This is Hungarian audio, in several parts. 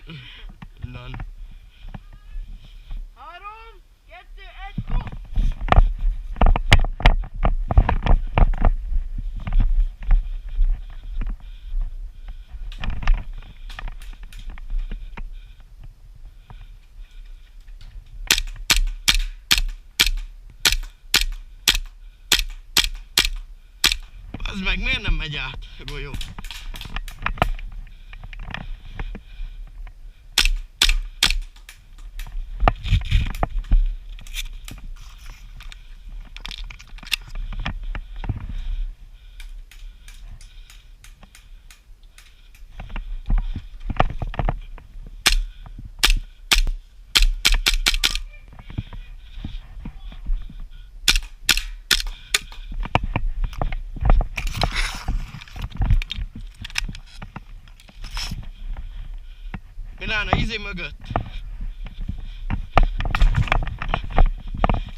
None. 3, 2, 1, gå! Az meg miért nem megy át a golyó? Milán a izé mögött.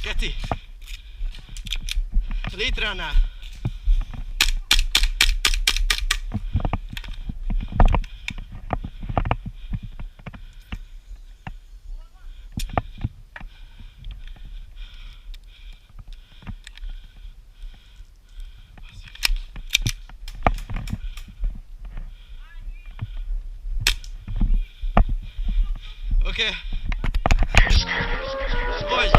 Keti! Létránál! Oké. Hogy?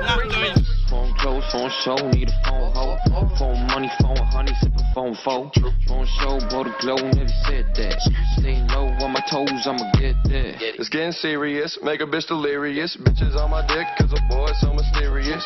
Láttam, hogy... Phone close, phone show, need a phone hoe. Phone money, phone honey, sippin' phone foe. Phone show, blow the glow, never said that. Stay low on my toes, I'ma get that. It's getting serious, make a bitch delirious. Bitches on my dick, cause a boy so mysterious.